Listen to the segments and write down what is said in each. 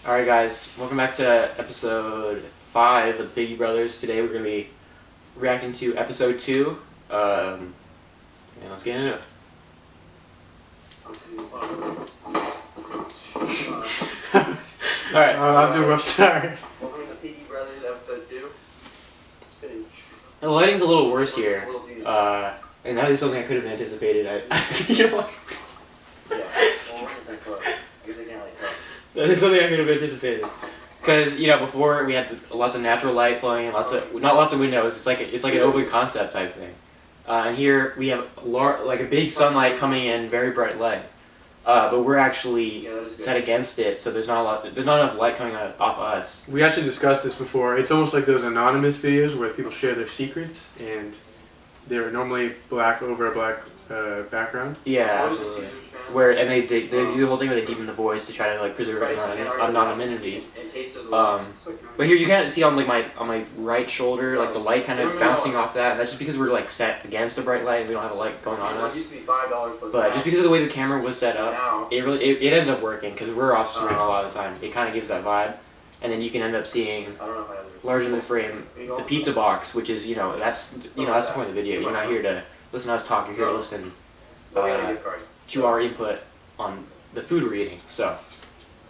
Alright guys, welcome back to episode 5 of the Piggy Brothers. Today we're going to be reacting to episode 2, and let's get into it. Alright, I'll do a rough start. Welcome to Piggy Brothers episode 2. The lighting's a little worse here, and that is something I could have anticipated. I feel like that is something I could have anticipated. Because, before we had lots of natural light flowing and not lots of windows, it's like an open concept type thing. And here we have a big sunlight coming in, very bright light. But we're actually set against it, so there's not enough light coming off us. We actually discussed this before. It's almost like those anonymous videos where people share their secrets, and they're normally black over a black background. Yeah, absolutely. They do the whole thing where they deepen the voice to try to preserve anonymity. But here you can see on my right shoulder, the light kind of bouncing off that. And that's just because we're set against a bright light and we don't have a light going on us. But just because of the way the camera was set up, it ends up working because we're off screen a lot of the time. It kind of gives that vibe, and then you can end up seeing larger than the frame the pizza box, which is that's the point of the video. You're not here to listen to us talk. You're here to listen to our input on the food we're eating. So,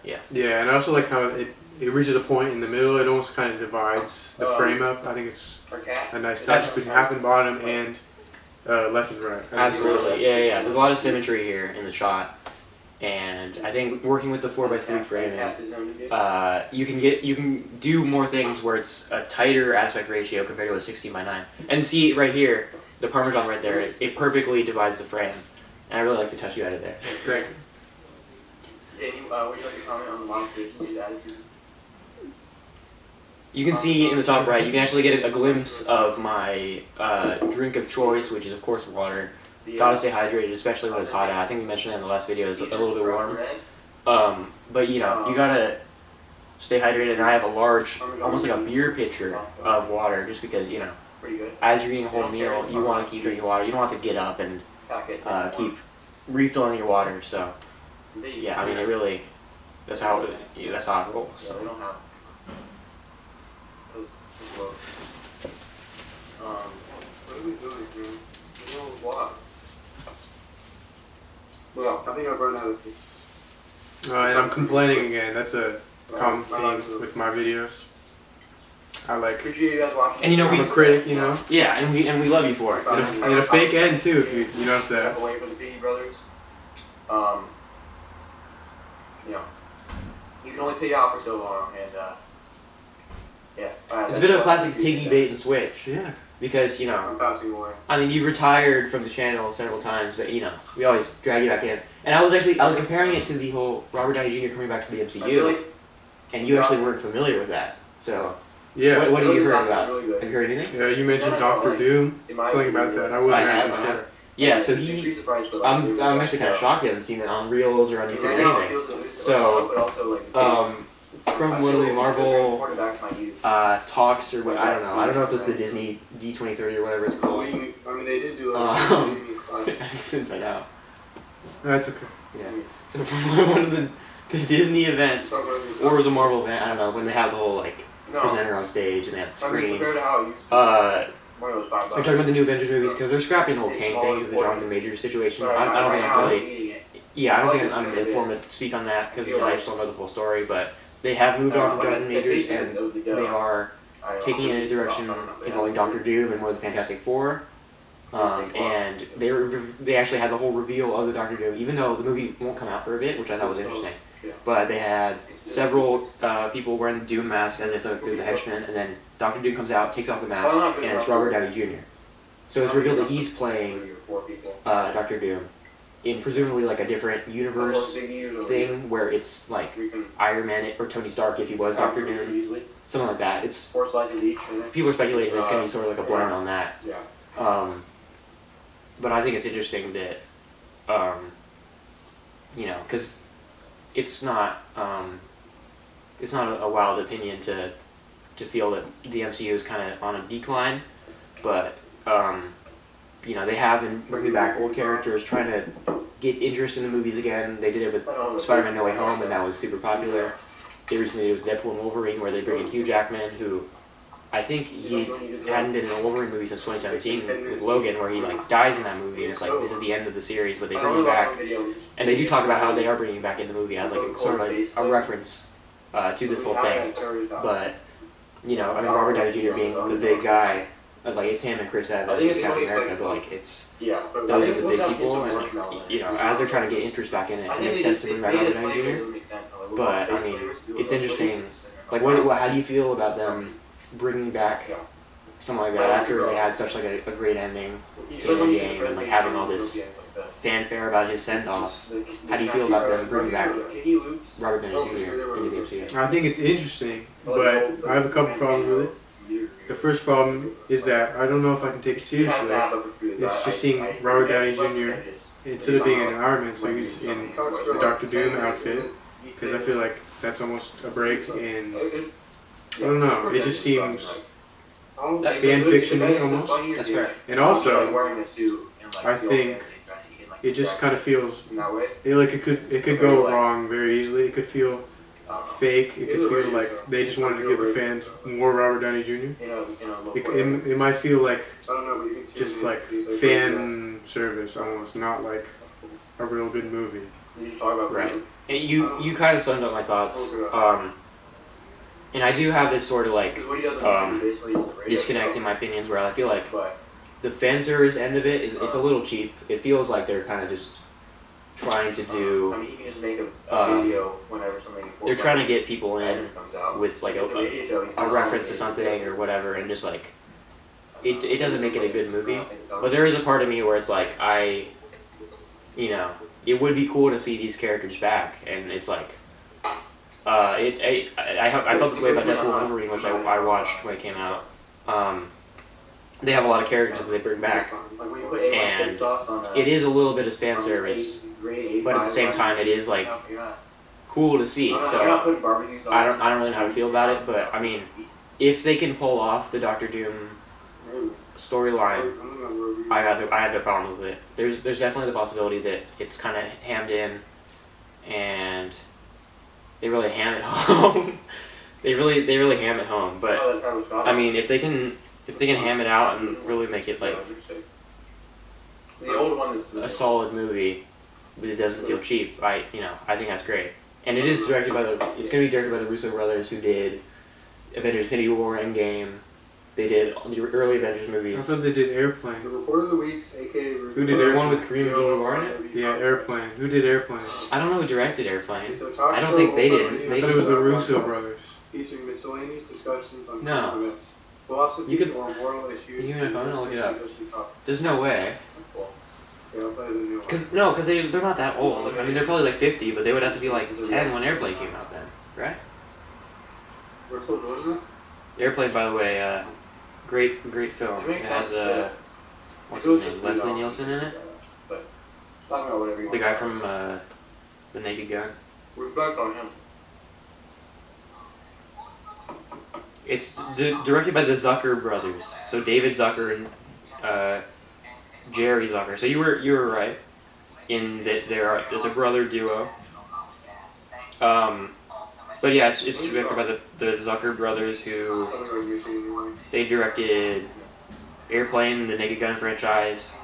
yeah. Yeah, and I also like how it reaches a point in the middle. It almost kind of divides the frame up. I think it's a nice touch between half and bottom and left and right. Absolutely. Yeah. There's a lot of symmetry here in the shot. And I think working with the 4x3 framing, you can do more things where it's a tighter aspect ratio compared to a 16:9. And see right here, the Parmesan right there, it perfectly divides the frame. And I really like the touch you added there. Great. Danny, would you like to comment on the modifications you added to? You can see in the top right, you can actually get a glimpse of my drink of choice, which is of course water. Gotta stay hydrated, especially when it's hot out. I think we mentioned that in the last video, it's a little bit warm. But you gotta stay hydrated, and I have a large, almost like a beer pitcher of water, just because, as you're eating a whole meal, you want to keep drinking water. You don't have to get up and keep refilling your water. So, yeah, I mean, that's how it rolls. So. What are we doing here? What? Well, I think I've run out of things. And I'm complaining again. That's a common theme with my videos. I like. Appreciate you guys watching. And I'm a critic, Yeah, and we love you for it. And a fake end too, if you notice that. Away from the Piggy Brothers. You can only pay out for so long, and yeah. It's a bit of a classic Piggy bait and switch. Yeah. Because, I'm passing away. I mean, you've retired from the channel several times, but, we always drag you back in. And I was comparing it to the whole Robert Downey Jr. coming back to the MCU, and you actually weren't familiar with that. So, yeah. What have you heard about? Have you heard anything? Yeah, you mentioned Dr. Doom, something about that. I wasn't actually sure. Yeah, so I'm actually kind of shocked you haven't seen it on Reels or on YouTube or anything. So, from one of the Marvel talks or what, I don't know. I don't know if it's the Disney D23 or whatever it's called. I mean, they did do I think it's Inside Out. That's okay. Yeah. So from one of the Disney events, or it was a Marvel event, I don't know, when they have the whole presenter on stage and they have the screen. We're talking about the new Avengers movies because they're scrapping the whole Kang thing because they're drawing the major situation. I don't think I'm fully. Yeah, I don't think I'm informed to speak on that because I just don't know the full story, but. They have moved on from Jonathan Majors, and they are taking it in a direction involving Doctor Doom and more of the Fantastic Four. And they actually had the whole reveal of the Doctor Doom, even though the movie won't come out for a bit, which I thought was interesting. But they had several people wearing the Doom mask as if they're the henchmen, and then Doctor Doom comes out, takes off the mask, and it's Robert Downey Jr. So it's revealed that he's playing Doctor Doom. In presumably a different universe thing where it's Iron Man or Tony Stark if he was Doctor Doom, something like that. It's people are speculating that it's going to be sort of a blend on that. But I think it's interesting that because it's not a wild opinion to feel that the MCU is kind of on a decline, but they have been bringing back old characters, trying to get interest in the movies again. They did it with Spider-Man No Way Home, and that was super popular. they recently did with Deadpool and Wolverine, where they bring in Hugh Jackman, who I think he hadn't been in a Wolverine movie since 2017 with Logan, where he like dies in that movie, and it's like this is the end of the series, but they bring him back, and they do talk about how they are bringing him back in the movie as like sort of like a reference to this whole thing. But you know, I mean, Robert Downey Jr. being the big guy, like it's him and Chris Evans, Captain America, but like it's those are the big people, and like, you know, as they're trying to get interest back in it, it makes sense to bring back Robert Downey Jr. But I mean, it's interesting. Like, how do you feel about them bringing back something like that after they had such like a great ending in the game and like having all this fanfare about his send off? How do you feel about them bringing back Robert Downey Jr. into the MCU? I think it's interesting, but I have a couple problems with it. The first problem is that I don't know if I can take it seriously. It's just seeing Robert Downey Jr. instead of being in Iron Man, so he's in the Doctor Doom outfit, because I feel like that's almost a break in. I don't know. It just seems fan fiction almost. That's fair. And also, I think it just kind of feels like it could go wrong very easily. It could feel fake. It could feel like they just wanted to give the fans more Robert Downey Jr. It might feel like just like fan service almost, not like a real good movie. Right. And you kind of summed up my thoughts. And I do have this sort of like disconnect in my opinions where I feel like the fan service end of it it's a little cheap. It feels like they're kind of just trying to do. They're trying to get people in with like a reference to something or whatever, and just like it doesn't make it a good movie. But there is a part of me where it's like it would be cool to see these characters back, and it's like. I felt this way about Deadpool and Wolverine, which I watched when it came out. They have a lot of characters that they bring back, and it is a little bit of fan service, but at the same time, it is like cool to see. So I don't really know how to feel about it, but I mean, if they can pull off the Doctor Doom storyline, I had no problem with it. There's definitely the possibility that it's kind of hammed in, and they really ham it home. they really ham it home. But I mean, if they can ham it out and really make it like a solid movie, but it doesn't feel cheap, I think that's great. And it is directed by it's gonna be directed by the Russo brothers, who did Avengers: Infinity War, Endgame. They did the early Avengers movies. I thought they did Airplane. The Report of the Week's, aka Who did Airplane? One with Kareem Abdul-Jabbar in it? Yeah, Airplane. Who did Airplane? I don't know who directed Airplane. I don't think they did. I thought it was the Russo brothers. Featuring miscellaneous discussions on No. current events, philosophy, You could- or moral issues. you can phone, I'll look it up. especially topics. There's no way. Yeah, I'll play the new one. Because they're not that old. I mean, they're probably like 50, but they would have to be like 10 when Airplane came out then, right? We're close, wasn't it? Airplane, by the way, great film. It has what's his name, Leslie Nielsen in it. But talking about whatever you The want. guy from The Naked Gun. Reflect on him. It's directed by the Zucker brothers. So David Zucker and Jerry Zucker. So you were right in that there's a brother duo. But yeah, it's directed by the Zucker brothers, who they directed Airplane, the Naked Gun franchise.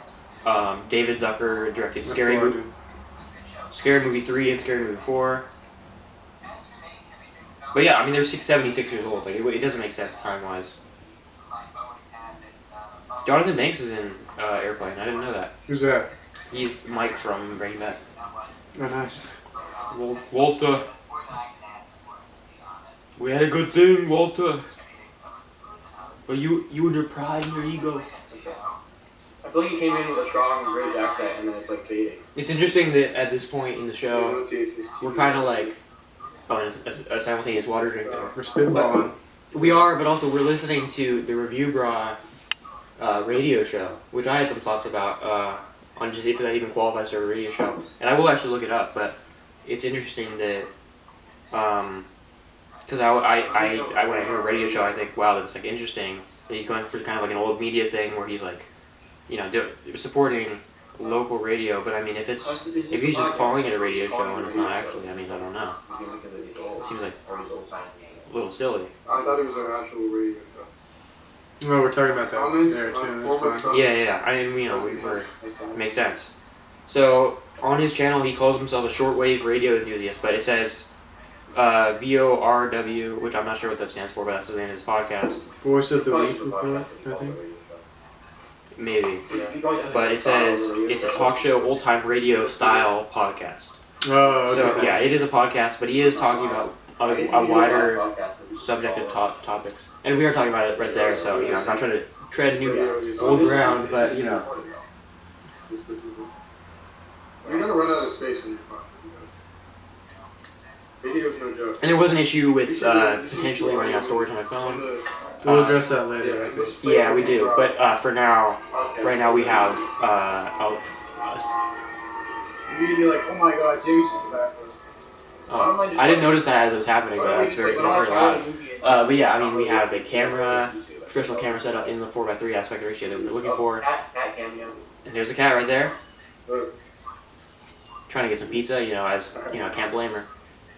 David Zucker directed Scary Movie 3 and Scary Movie 4. But yeah, I mean, they're 76 years old. Like it doesn't make sense time-wise. Jonathan Banks is in Airplane. I didn't know that. Who's that? He's Mike from Breaking Bad. Oh, nice. Walter. We had a good thing, Walter. But you and your pride and your ego. I feel like he came in with a strong British accent and then it's like fading. It's interesting that at this point in the show, we're kind of like a simultaneous water drink there. We're spitballing. We are, but also we're listening to the Review Bra radio show, which I had some thoughts about on just if that even qualifies for a radio show. And I will actually look it up, but it's interesting that because I when I hear a radio show, I think, wow, that's like interesting that he's going for kind of like an old media thing where he's like, supporting local radio, but I mean, if he's just calling it a radio show and it's not actually, I mean, I don't know. It seems like a little silly. I thought it was an actual radio show. Well, we're talking about that there too. That's fine. Yeah. I mean, you know, makes sense. So on his channel, he calls himself a shortwave radio enthusiast, but it says VORW, which I'm not sure what that stands for, but that's the name of his podcast. Voice of the Week report, I think. Maybe, but it says it's a talk show, old time radio style podcast. Oh, okay. So yeah, it is a podcast, but he is talking about a wider subject of topics, and we are talking about it right there. So you know, I'm not trying to tread new old ground, but you know. You're gonna run out of space when you're fine. Video's no joke. And there was an issue with potentially running out of storage on my phone. We'll address that later, I think. Yeah, we do. But for now, right now we have You're gonna be like, oh my god, Jamie's just backwards. oh, I didn't notice that as it was happening, but that's very loud. But yeah, I mean, we have a camera, professional camera set up in the 4:3 aspect ratio that we were looking for. And there's a cat right there. Trying to get some pizza, you know, can't blame her.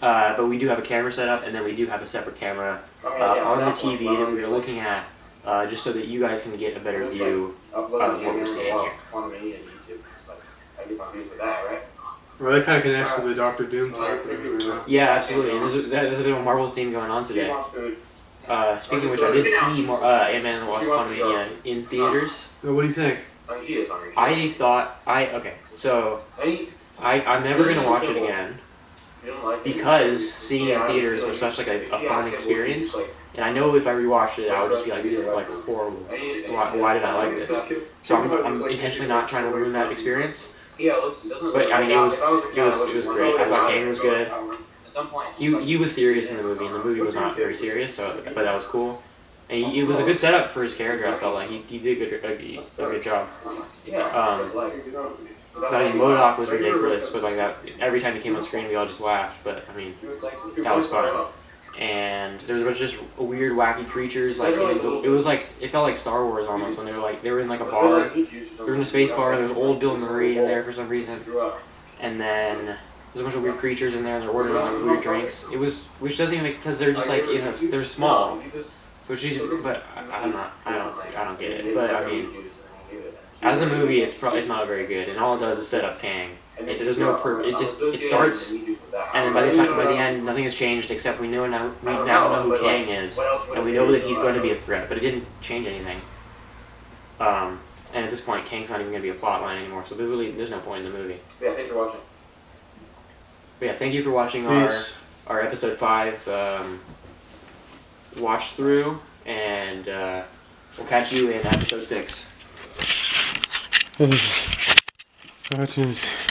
But we do have a camera set up, and then we do have a separate camera on the TV that we are looking at, just so that you guys can get a better view of what we're seeing here. Well, that kind of connects to the Doctor Doom talk. Yeah, absolutely. And there's a bit of a Marvel theme going on today. Speaking of which, I did see Ant-Man and the Wasp: Quantumania in theaters. Well, what do you think? I thought so I'm never gonna watch it again. Because seeing it in theaters was such like a fun experience, and I know if I rewatched it, I would just be like, "This is like horrible. Why did I like this?" So I'm intentionally not trying to ruin that experience. But I mean, it was great. I thought Kane was good. He was serious in the movie, and the movie was not very serious. So, but that was cool. And it was a good setup for his character. I felt like he did a good job. But I mean, MODOK was ridiculous, but like that, every time he came on screen, we all just laughed. But I mean, that was fun. And there was a bunch of just weird, wacky creatures. Like it was like it felt like Star Wars almost when they were in like a bar. They were in a space bar. And there was old Bill Murray in there for some reason. And then there's a bunch of weird creatures in there. And they're ordering like weird drinks. Which doesn't even make, because they're just like they're small. But I don't get it. But I mean, as a movie, it's not very good, and all it does is set up Kang. There's no it starts, and then by the end, nothing has changed except we now know who Kang is, and we know that he's going to be a threat. But it didn't change anything. And at this point, Kang's not even going to be a plot line anymore. So there's no point in the movie. Yeah, thanks for watching. But yeah, thank you for watching our episode 5 watch through, and we'll catch you in episode 6. iTunes.